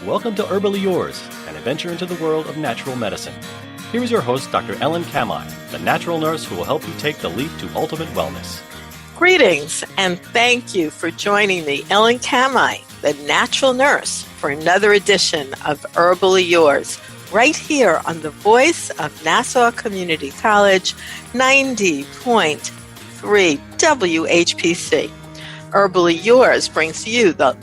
Welcome to Herbally Yours, an adventure into the world of natural medicine. Here is your host, Dr. Ellen Kamai, the natural nurse who will help you take the leap to ultimate wellness. Greetings, and thank you for joining me, Ellen Kamai, the natural nurse, for another edition of Herbally Yours, right here on the voice of Nassau Community College, 90.3 WHPC. Herbally Yours brings you the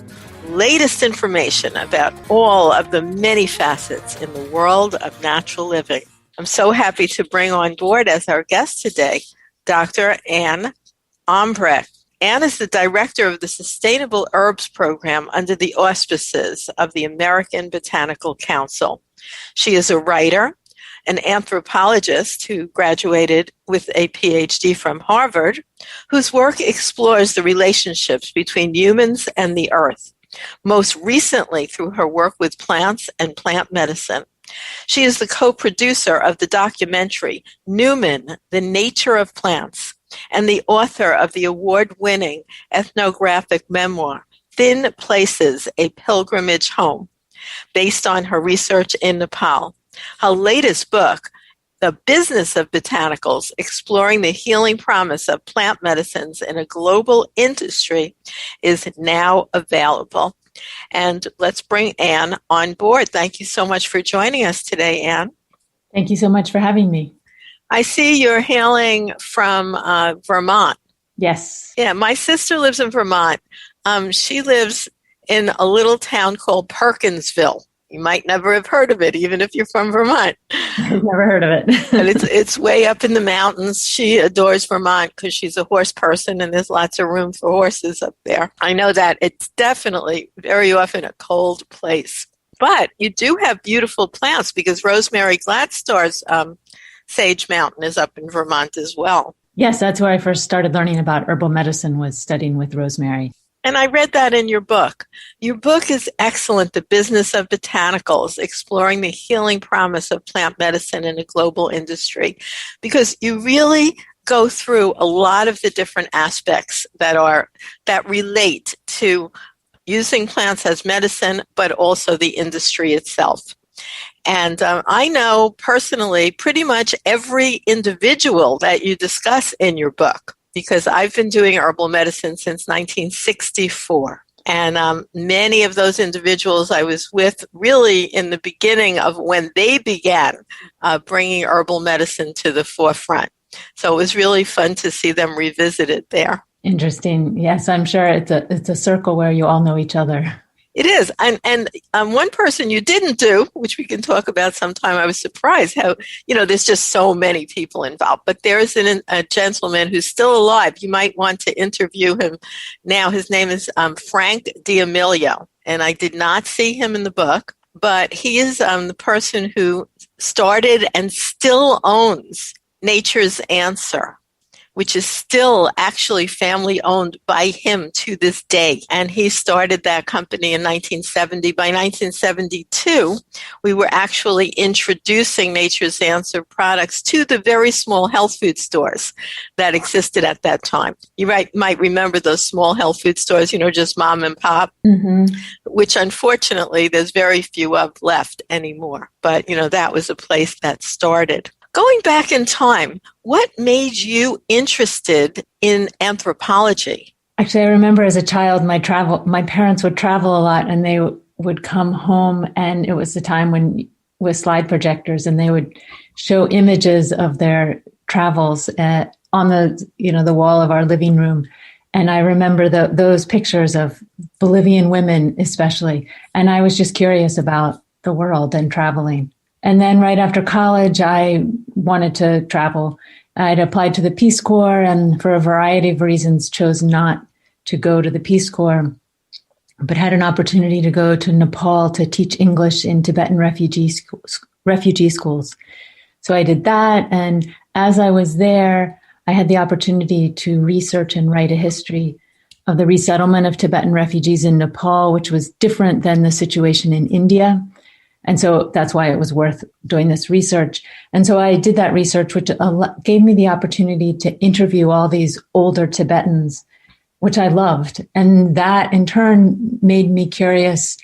latest information about all of the many facets in the world of natural living. I'm so happy to bring on board as our guest today, Dr. Ann Armbrecht. Ann is the director of the Sustainable Herbs Program under the auspices of the American Botanical Council. She is a writer, an anthropologist who graduated with a PhD from Harvard, whose work explores the relationships between humans and the earth, most recently through her work with plants and plant medicine. She is the co-producer of the documentary Newman, The Nature of Plants, and the author of the award-winning ethnographic memoir, Thin Places, A Pilgrimage Home, based on her research in Nepal. Her latest book, The Business of Botanicals, Exploring the Healing Promise of Plant Medicines in a Global Industry, is now available. And let's bring Ann on board. Thank you so much for joining us today, Ann. Thank you so much for having me. I see you're hailing from Vermont. Yes. Yeah, my sister lives in Vermont. She lives in a little town called Perkinsville. You might never have heard of it, even if you're from Vermont. I've never heard of it. But it's way up in the mountains. She adores Vermont because she's a horse person, and there's lots of room for horses up there. I know that it's definitely very often a cold place. But you do have beautiful plants because Rosemary Gladstar's Sage Mountain is up in Vermont as well. Yes, that's where I first started learning about herbal medicine, was studying with Rosemary. And I read that in your book. Your book is excellent, The Business of Botanicals, Exploring the Healing Promise of Plant Medicine in a Global Industry, because you really go through a lot of the different aspects that relate to using plants as medicine, but also the industry itself. And I know personally pretty much every individual that you discuss in your book, because I've been doing herbal medicine since 1964. And many of those individuals I was with really in the beginning of when they began bringing herbal medicine to the forefront. So it was really fun to see them revisited there. Interesting. Yes, I'm sure it's a circle where you all know each other. It is. And one person you didn't do, which we can talk about sometime, I was surprised how, there's just so many people involved. But there's a gentleman who's still alive. You might want to interview him now. His name is Frank D'Amelio. And I did not see him in the book, but he is the person who started and still owns Nature's Answer, which is still actually family owned by him to this day. And he started that company in 1970. By 1972, we were actually introducing Nature's Answer products to the very small health food stores that existed at that time. You might remember those small health food stores, just mom and pop, which unfortunately there's very few of left anymore. But, that was a place that started. Going back in time, what made you interested in anthropology? Actually, I remember as a child, my parents would travel a lot, and they would come home, and it was the time when with slide projectors, and they would show images of their travels on the wall of our living room. And I remember those pictures of Bolivian women, especially, and I was just curious about the world and traveling. And then right after college, I wanted to travel. I'd applied to the Peace Corps, and for a variety of reasons chose not to go to the Peace Corps, but had an opportunity to go to Nepal to teach English in Tibetan refugee schools. So I did that. And as I was there, I had the opportunity to research and write a history of the resettlement of Tibetan refugees in Nepal, which was different than the situation in India. And so that's why it was worth doing this research. And so I did that research, which gave me the opportunity to interview all these older Tibetans, which I loved. And that in turn made me curious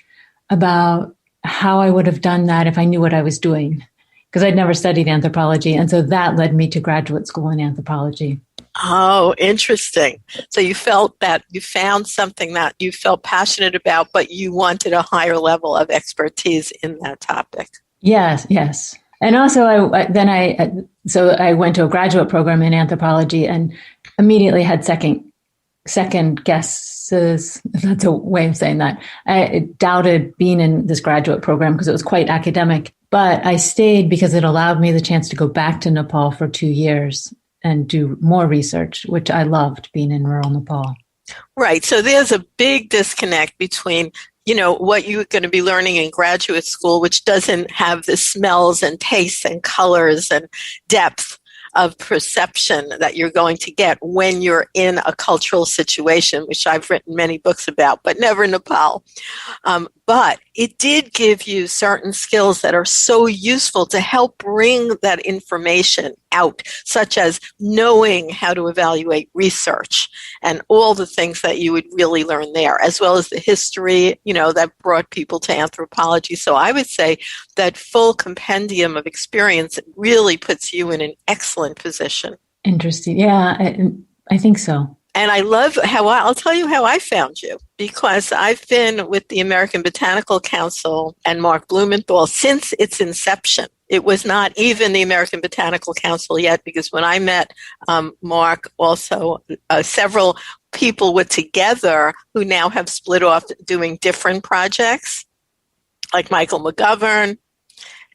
about how I would have done that if I knew what I was doing, because I'd never studied anthropology. And so that led me to graduate school in anthropology. Oh, interesting. So you felt that you found something that you felt passionate about, but you wanted a higher level of expertise in that topic. Yes, yes. And also, I went to a graduate program in anthropology and immediately had second guesses. If that's a way of saying that. I doubted being in this graduate program because it was quite academic, but I stayed because it allowed me the chance to go back to Nepal for 2 years and do more research, which I loved, being in rural Nepal. Right. So there's a big disconnect between, what you're going to be learning in graduate school, which doesn't have the smells and tastes and colors and depth of perception that you're going to get when you're in a cultural situation, which I've written many books about, but never Nepal. But it did give you certain skills that are so useful to help bring that information out, such as knowing how to evaluate research and all the things that you would really learn there, as well as the history, that brought people to anthropology. So I would say that full compendium of experience really puts you in an excellent position. Interesting. Yeah, I think so. And I love I'll tell you how I found you, because I've been with the American Botanical Council and Mark Blumenthal since its inception. It was not even the American Botanical Council yet, because when I met Mark, also several people were together who now have split off doing different projects, like Michael McGovern.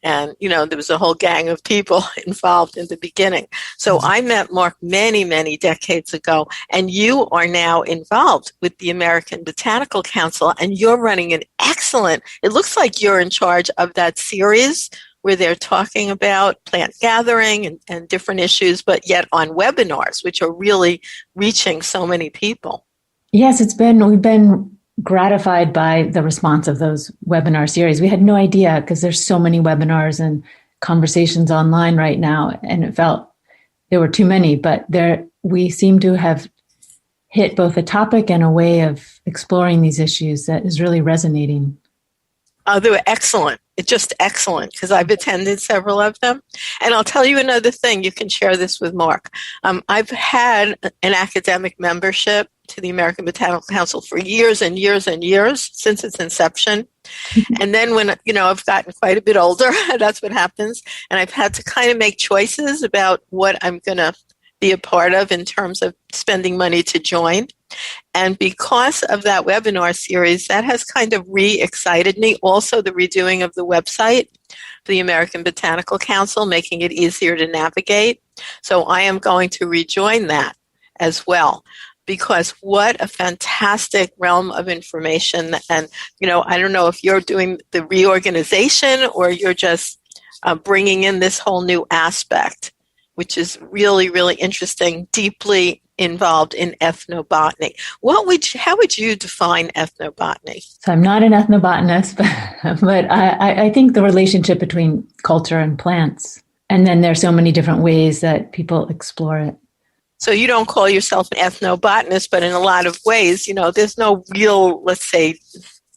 And, there was a whole gang of people involved in the beginning. So I met Mark many, many decades ago, and you are now involved with the American Botanical Council, and you're running it looks like you're in charge of that series where they're talking about plant gathering and different issues, but yet on webinars, which are really reaching so many people. Yes, we've been gratified by the response of those webinar series. We had no idea, because there's so many webinars and conversations online right now, and it felt there were too many, but we seem to have hit both a topic and a way of exploring these issues that is really resonating. They were excellent. It's just excellent, because I've attended several of them. And I'll tell you another thing. You can share this with Mark. I've had an academic membership to the American Botanical Council for years and years and years, since its inception. And then when, I've gotten quite a bit older, that's what happens. And I've had to kind of make choices about what I'm going to be a part of in terms of spending money to join. And because of that webinar series, that has kind of re-excited me. Also, the redoing of the website for the American Botanical Council, making it easier to navigate. So I am going to rejoin that as well, because what a fantastic realm of information. And, I don't know if you're doing the reorganization or you're just bringing in this whole new aspect, which is really, really interesting, deeply involved in ethnobotany. How would you define ethnobotany? So I'm not an ethnobotanist, but I think the relationship between culture and plants. And then there's so many different ways that people explore it. So you don't call yourself an ethnobotanist, but in a lot of ways, there's no real, let's say,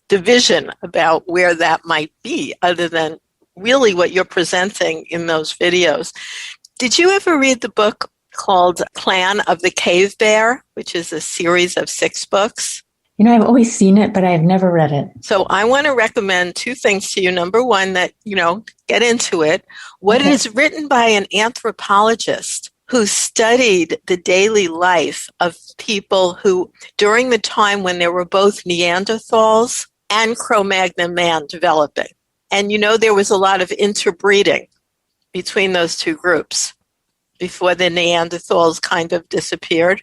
division about where that might be, other than really what you're presenting in those videos. Did you ever read the book called Clan of the Cave Bear, which is a series of 6 books? I've always seen it, but I've never read it. So I want to recommend 2 things to you. Number one, that, get into it. What Okay. It is written by an anthropologist who studied the daily life of people who, during the time when there were both Neanderthals and Cro-Magnon man developing. And, there was a lot of interbreeding between those 2 groups before the Neanderthals kind of disappeared.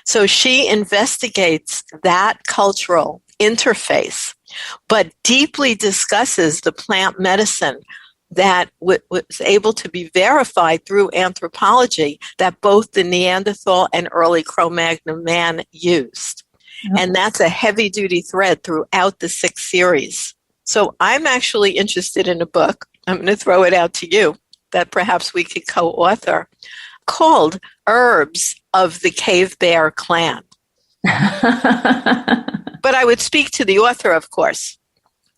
So she investigates that cultural interface, but deeply discusses the plant medicine that was able to be verified through anthropology that both the Neanderthal and early Cro-Magnon man used. Yep. And that's a heavy-duty thread throughout the 6 series. So I'm actually interested in a book, I'm going to throw it out to you, that perhaps we could co-author, called Herbs of the Cave Bear Clan. But I would speak to the author, of course.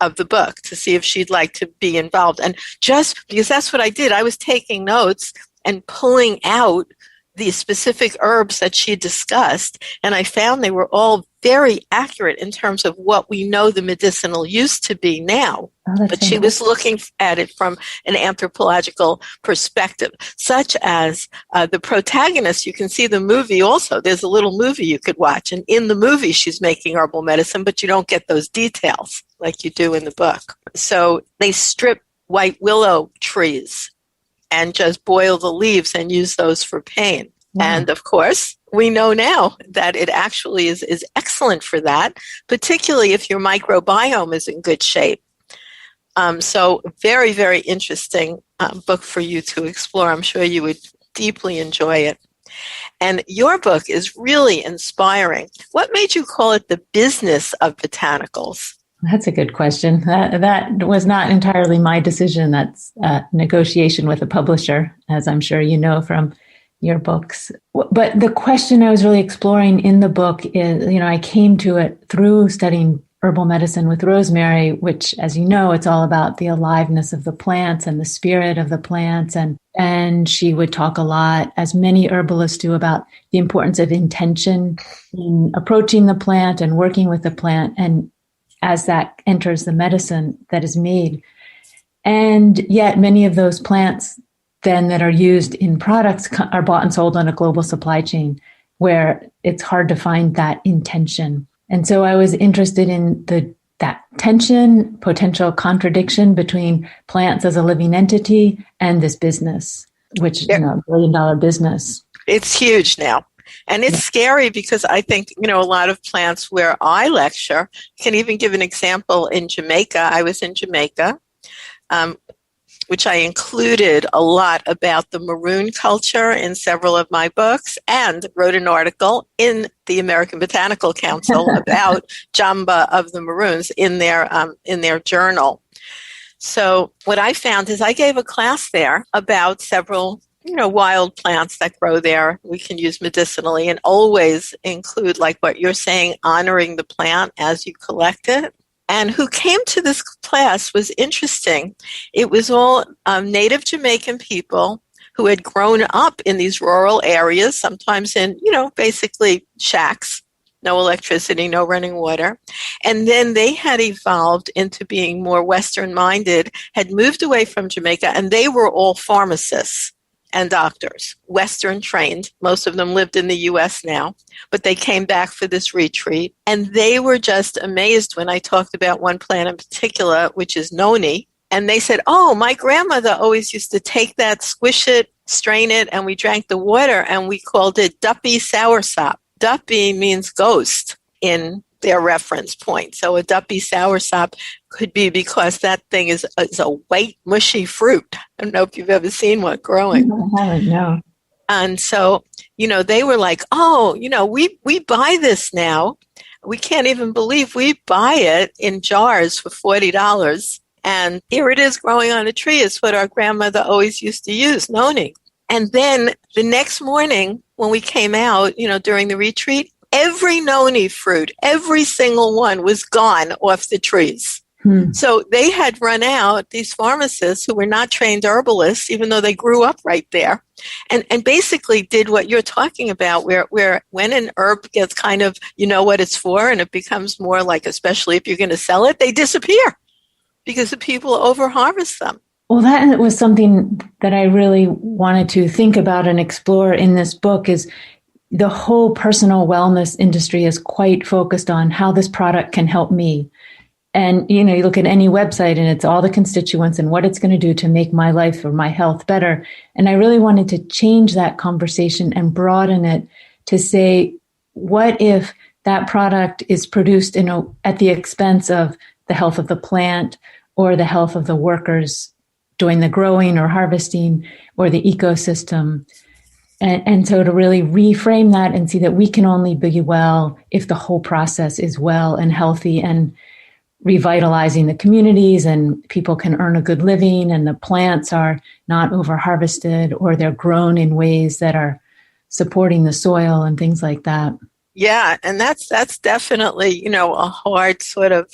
of the book to see if she'd like to be involved. And just because that's what I did, I was taking notes and pulling out the specific herbs that she discussed, and I found they were all very accurate in terms of what we know the medicinal use to be now. But she was looking at it from an anthropological perspective, such as the protagonist. You can see the movie also. There's a little movie you could watch, and in the movie she's making herbal medicine, but you don't get those details like you do in the book. So they strip white willow trees and just boil the leaves and use those for pain. Wow. And of course, we know now that it actually is excellent for that, particularly if your microbiome is in good shape. So very, very interesting book for you to explore. I'm sure you would deeply enjoy it. And your book is really inspiring. What made you call it The Business of Botanicals? That's a good question. That was not entirely my decision. That's a negotiation with a publisher, as I'm sure you know from your books. But the question I was really exploring in the book is, I came to it through studying herbal medicine with Rosemary, which, as you know, it's all about the aliveness of the plants and the spirit of the plants. And she would talk a lot, as many herbalists do, about the importance of intention in approaching the plant and working with the plant, and as that enters the medicine that is made. And yet many of those plants then that are used in products are bought and sold on a global supply chain where it's hard to find that intention. And so I was interested in that tension, potential contradiction between plants as a living entity and this business, which, $1 billion business. It's huge now. And it's scary because I think, a lot of plants where I lecture, can even give an example in Jamaica. I was in Jamaica, which I included a lot about the maroon culture in several of my books, and wrote an article in the American Botanical Council about Jamba of the Maroons in their journal. So what I found is I gave a class there about several wild plants that grow there we can use medicinally, and always include, like what you're saying, honoring the plant as you collect it. And who came to this class was interesting. It was all native Jamaican people who had grown up in these rural areas, sometimes in, basically shacks, no electricity, no running water. And then they had evolved into being more Western-minded, had moved away from Jamaica, and they were all pharmacists and doctors, Western trained. Most of them lived in the U.S. now, but they came back for this retreat. And they were just amazed when I talked about one plant in particular, which is noni. And they said, oh, my grandmother always used to take that, squish it, strain it, and we drank the water, and we called it duppy soursop. Duppy means ghost in their reference point. So a duppy soursop could be because that thing is a white, mushy fruit. I don't know if you've ever seen one growing. I haven't, no. And so, they were like, oh, we buy this now. We can't even believe we buy it in jars for $40. And here it is growing on a tree. It's what our grandmother always used to use, noni. And then the next morning when we came out, during the retreat, every noni fruit, every single one was gone off the trees. So they had run out, these pharmacists who were not trained herbalists, even though they grew up right there, and basically did what you're talking about, where when an herb gets kind of, what it's for, and it becomes more like, especially if you're going to sell it, they disappear because the people over-harvest them. Well, that was something that I really wanted to think about and explore in this book. Is the whole personal wellness industry is quite focused on how this product can help me. And, you look at any website and it's all the constituents and what it's going to do to make my life or my health better. And I really wanted to change that conversation and broaden it to say, what if that product is produced at the expense of the health of the plant or the health of the workers doing the growing or harvesting or the ecosystem? And so to really reframe that and see that we can only be well if the whole process is well and healthy and revitalizing the communities, and people can earn a good living, and the plants are not over harvested, or they're grown in ways that are supporting the soil and things like that. Yeah, and that's definitely, a hard sort of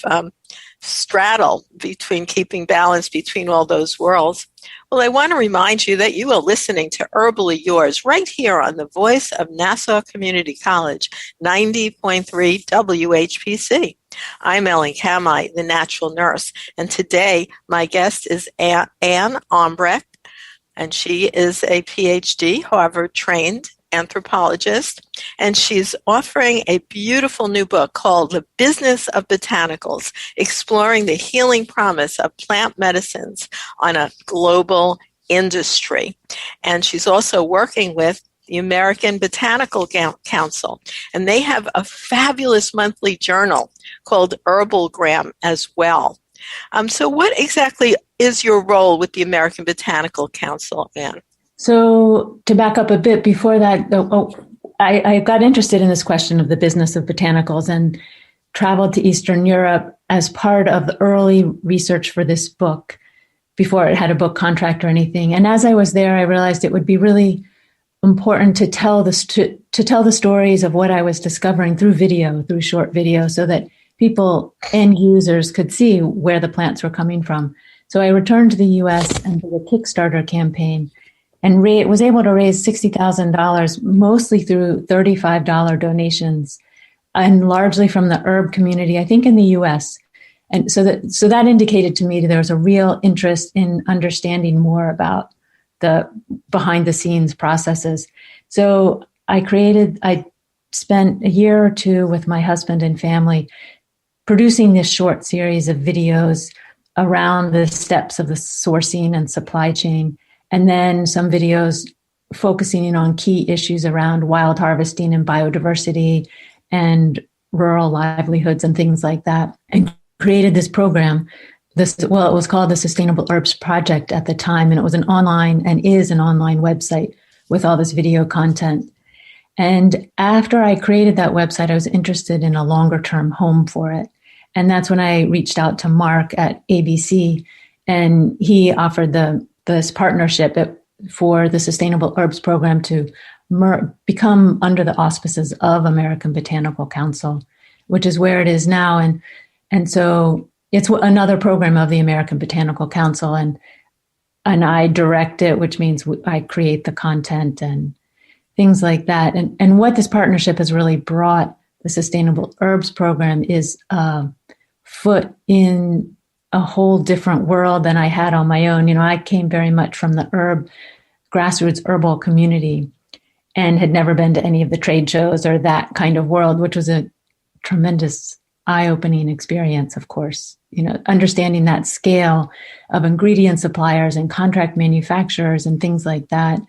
straddle between keeping balance between all those worlds. Well, I want to remind you that you are listening to Herbally Yours right here on the voice of Nassau Community College, 90.3 WHPC. I'm Ellen Kamai, the natural nurse, and today my guest is Ann Armbrecht, and she is a PhD, Harvard-trained anthropologist, and she's offering a beautiful new book called The Business of Botanicals, exploring the healing promise of plant medicines on a global industry. And she's also working with the American Botanical Council, and they have a fabulous monthly journal called Herbalgram as well. So what exactly is your role with the American Botanical Council, Ann? So to back up a bit before that, I got interested in this question of the business of botanicals and traveled to Eastern Europe as part of the early research for this book before it had a book contract or anything. And as I was there, I realized it would be really important to tell the stories of what I was discovering through short video, so that people, end users, could see where the plants were coming from. So I returned to the U.S. and did a Kickstarter campaign and was able to raise $60,000, mostly through $35 donations, and largely from the herb community, I think in the U.S. And so that indicated to me that there was a real interest in understanding more about the behind the scenes processes. So I spent a year or two with my husband and family producing this short series of videos around the steps of the sourcing and supply chain, and then some videos focusing in on key issues around wild harvesting and biodiversity and rural livelihoods and things like that, and created this program. It was called the Sustainable Herbs Project at the time, and it was an online website with all this video content. And after I created that website, I was interested in a longer term home for it. And that's when I reached out to Mark at ABC, and he offered this partnership for the Sustainable Herbs Program to become under the auspices of American Botanical Council, which is where it is now. And so it's another program of the American Botanical Council, and I direct it, which means I create the content and things like that. And what this partnership has really brought the Sustainable Herbs Program is a foot in a whole different world than I had on my own. I came very much from the grassroots herbal community and had never been to any of the trade shows or that kind of world, which was a tremendous eye-opening experience, of course. Understanding that scale of ingredient suppliers and contract manufacturers and things like that.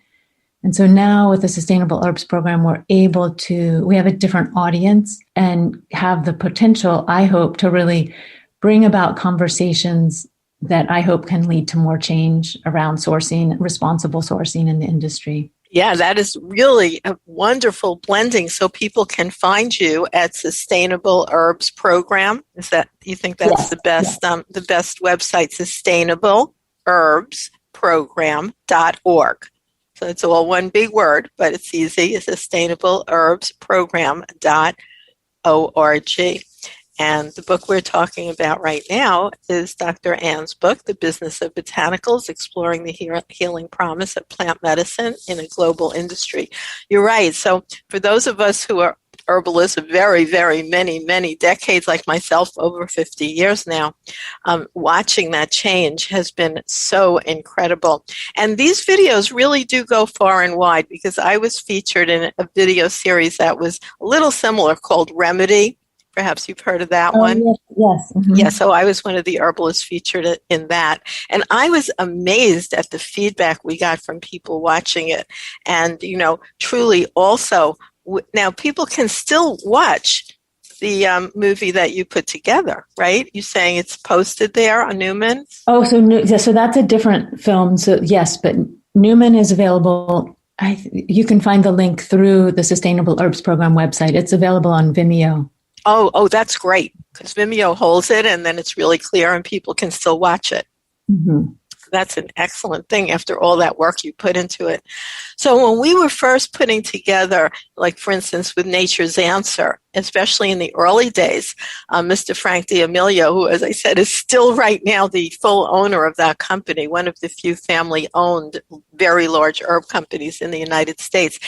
And so now with the Sustainable Herbs Program, we have a different audience and have the potential, I hope, to really bring about conversations that I hope can lead to more change around sourcing, responsible sourcing in the industry. Yeah, that is really a wonderful blending. So people can find you at Sustainable Herbs Program. You think that's the best website, sustainableherbsprogram.org. So it's all one big word, but it's easy. sustainableherbsprogram.org. And the book we're talking about right now is Dr. Ann's book, The Business of Botanicals, Exploring the Healing Promise of Plant Medicine in a Global Industry. You're right. So for those of us who are herbalists of very, very many decades, like myself, over 50 years now, watching that change has been so incredible. And these videos really do go far and wide, because I was featured in a video series that was a little similar called Remedy. Perhaps you've heard of that one. Yes. Mm-hmm. Yeah, so I was one of the herbalists featured in that. And I was amazed at the feedback we got from people watching it. And, truly also, now people can still watch the movie that you put together, right? You're saying it's posted there on Newman? Oh, so that's a different film. So yes, but Newman is available. You can find the link through the Sustainable Herbs Program website. It's available on Vimeo. Oh, that's great, because Vimeo holds it, and then it's really clear and people can still watch it. Mm-hmm. that's an excellent thing after all that work you put into it. So when we were first putting together, like for instance with Nature's Answer, especially in the early days, Mr. Frank D'Amelio, who, as I said, is still right now the full owner of that company, one of the few family-owned, very large herb companies in the United States,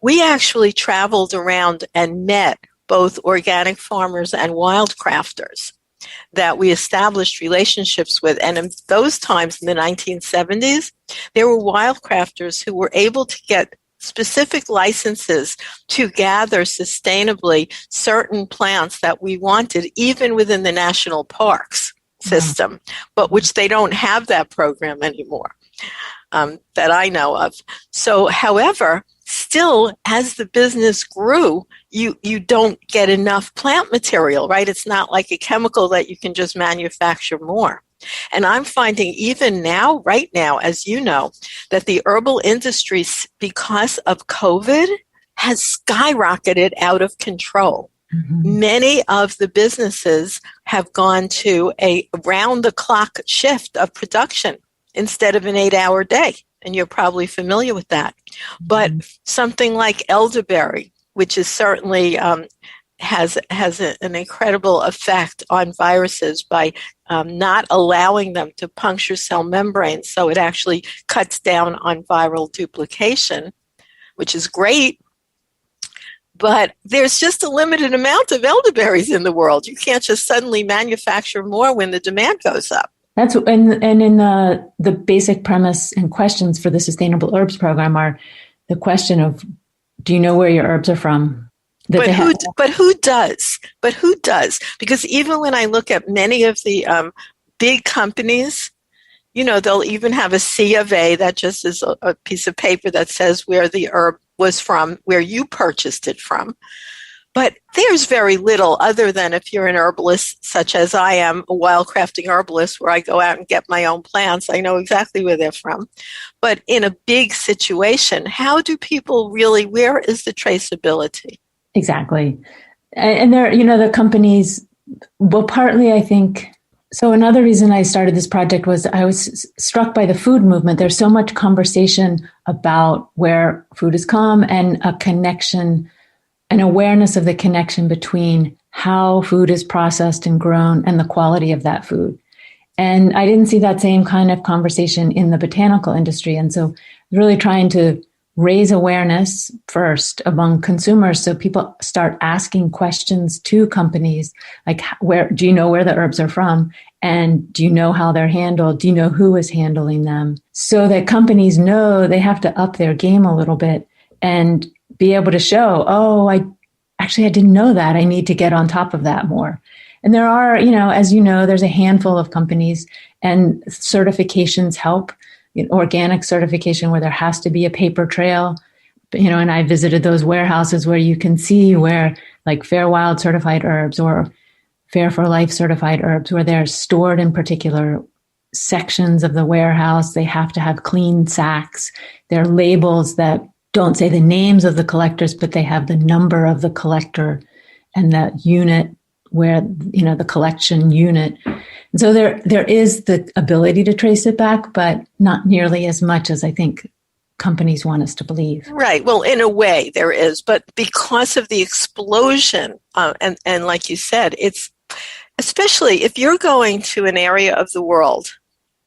we actually traveled around and met both organic farmers and wildcrafters that we established relationships with. And in those times, in the 1970s, there were wildcrafters who were able to get specific licenses to gather sustainably certain plants that we wanted, even within the national parks system, but which they don't have that program anymore that I know of. So, however, still, as the business grew, you don't get enough plant material, right? It's not like a chemical that you can just manufacture more. And I'm finding even now, right now, as you know, that the herbal industry, because of COVID, has skyrocketed out of control. Mm-hmm. Many of the businesses have gone to a round-the-clock shift of production instead of an 8-hour day. And you're probably familiar with that. But something like elderberry, which is certainly has an incredible effect on viruses by not allowing them to puncture cell membranes. So it actually cuts down on viral duplication, which is great. But there's just a limited amount of elderberries in the world. You can't just suddenly manufacture more when the demand goes up. That's and in the basic premise and questions for the Sustainable Herbs program are the question of, do you know where your herbs are from? But who does? Because even when I look at many of the big companies, you know, they'll even have a C of A that just is a piece of paper that says where the herb was from, where you purchased it from. But there's very little other than if you're an herbalist, such as I am, a wildcrafting herbalist, where I go out and get my own plants. I know exactly where they're from. But in a big situation, how do people really, where is the traceability? Exactly. And there, you know, the companies, well, partly I think, so another reason I started this project was I was struck by the food movement. There's so much conversation about where food has come and a connection, an awareness of the connection between how food is processed and grown and the quality of that food. And I didn't see that same kind of conversation in the botanical industry. And so really trying to raise awareness first among consumers so people start asking questions to companies like, where do you know where the herbs are from? And do you know how they're handled? Do you know who is handling them? So that companies know they have to up their game a little bit and be able to show, I didn't know that. I need to get on top of that more. And there are, you know, as you know, there's a handful of companies and certifications help. Organic certification where there has to be a paper trail, you know, and I visited those warehouses where you can see where like Fair Wild certified herbs or Fair for Life certified herbs, where they're stored in particular sections of the warehouse. They have to have clean sacks. There are labels that don't say the names of the collectors, but they have the number of the collector and that unit where, you know, the collection unit. And so there is the ability to trace it back, but not nearly as much as I think companies want us to believe. Right. Well, in a way there is, but because of the explosion, and like you said, it's especially if you're going to an area of the world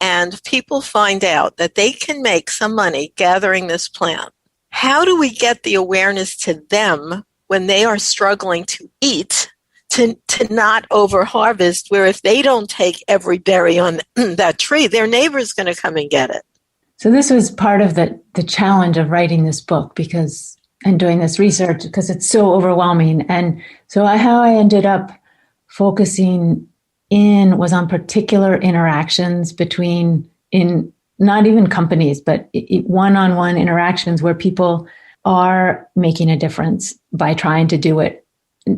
and people find out that they can make some money gathering this plant, how do we get the awareness to them when they are struggling to eat to not over harvest, where if they don't take every berry on that tree, their neighbor's going to come and get it? So this was part of the challenge of writing this book and doing this research because it's so overwhelming. And so how I ended up focusing in was on particular interactions in not even companies, but one-on-one interactions where people are making a difference by trying to do it.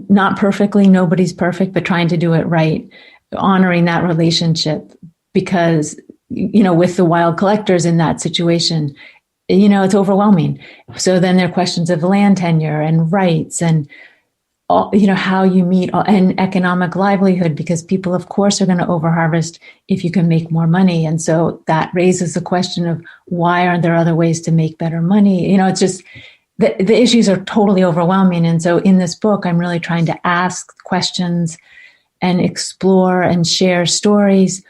Not perfectly, nobody's perfect, but trying to do it right, honoring that relationship because, you know, with the wild collectors in that situation, you know, it's overwhelming. So then there are questions of land tenure and rights and how you meet and economic livelihood, because people, of course, are going to overharvest if you can make more money. And so that raises the question of why aren't there other ways to make better money? It's just the issues are totally overwhelming. And so in this book, I'm really trying to ask questions and explore and share stories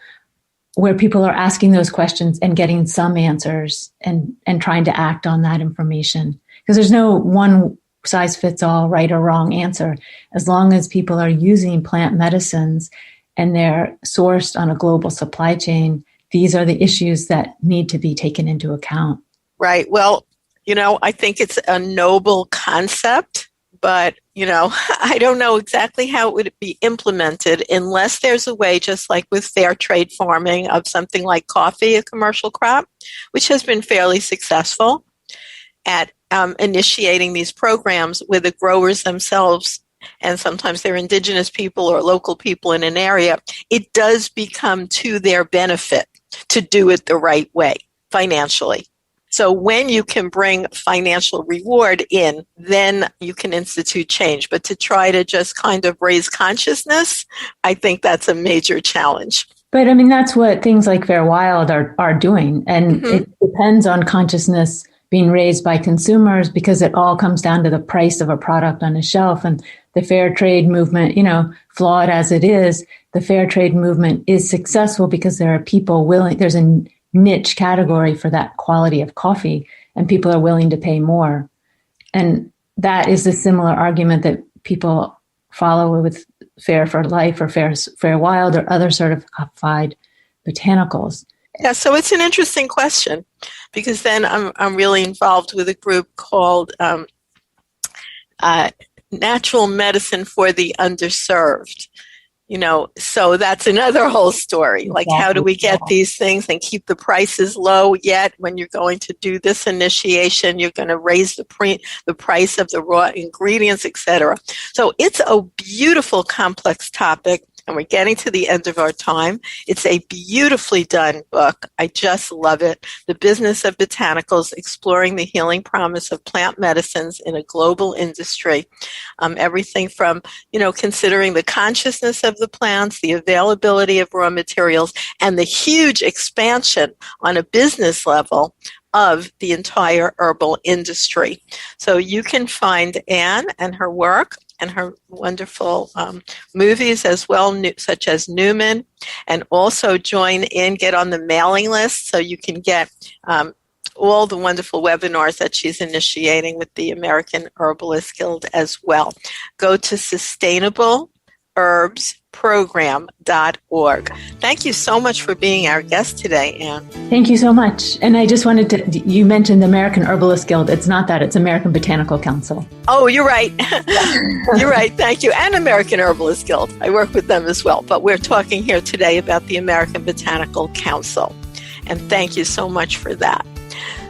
where people are asking those questions and getting some answers and trying to act on that information. Because there's no one size fits all right or wrong answer. As long as people are using plant medicines and they're sourced on a global supply chain, these are the issues that need to be taken into account. Right. Well, I think it's a noble concept, but, I don't know exactly how it would be implemented unless there's a way, just like with fair trade farming of something like coffee, a commercial crop, which has been fairly successful at initiating these programs where the growers themselves, and sometimes they're indigenous people or local people in an area, it does become to their benefit to do it the right way financially. So when you can bring financial reward in, then you can institute change. But to try to just kind of raise consciousness, I think that's a major challenge. But that's what things like Fair Wild are doing. And it depends on consciousness being raised by consumers, because it all comes down to the price of a product on a shelf. And the fair trade movement, flawed as it is, the fair trade movement is successful because there are people willing, there's a niche category for that quality of coffee, and people are willing to pay more. And that is a similar argument that people follow with Fair for Life or Fair Wild or other certified botanicals. Yeah, so it's an interesting question, because then I'm really involved with a group called Natural Medicine for the Underserved. So that's another whole story. Like, how do we get these things and keep the prices low? Yet, when you're going to do this initiation, you're going to raise the price of the raw ingredients, etc. So it's a beautiful, complex topic. And we're getting to the end of our time. It's a beautifully done book. I just love it. The Business of Botanicals, Exploring the Healing Promise of Plant Medicines in a Global Industry. Everything from, considering the consciousness of the plants, the availability of raw materials, and the huge expansion on a business level of the entire herbal industry. So you can find Ann and her work and her wonderful movies as well, such as Newman, and also get on the mailing list so you can get all the wonderful webinars that she's initiating with the American Herbalist Guild as well. Go to sustainableherbsprogram.org. Thank you so much for being our guest today, Ann. Thank you so much. And I just wanted to, you mentioned the American Herbalist Guild. It's not that, it's American Botanical Council. Oh, you're right. You're right. Thank you. And American Herbalist Guild. I work with them as well. But we're talking here today about the American Botanical Council. And thank you so much for that.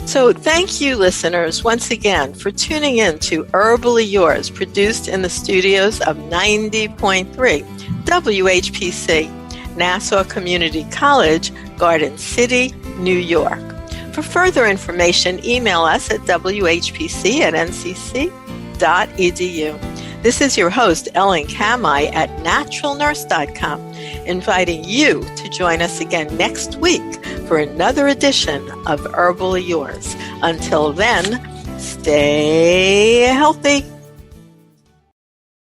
So thank you, listeners, once again for tuning in to Herbally Yours, produced in the studios of 90.3 WHPC, Nassau Community College, Garden City, New York. For further information, email us at whpc@ncc.edu. This is your host, Ellen Kamai at naturalnurse.com, inviting you to join us again next week for another edition of Herbally Yours. Until then, stay healthy.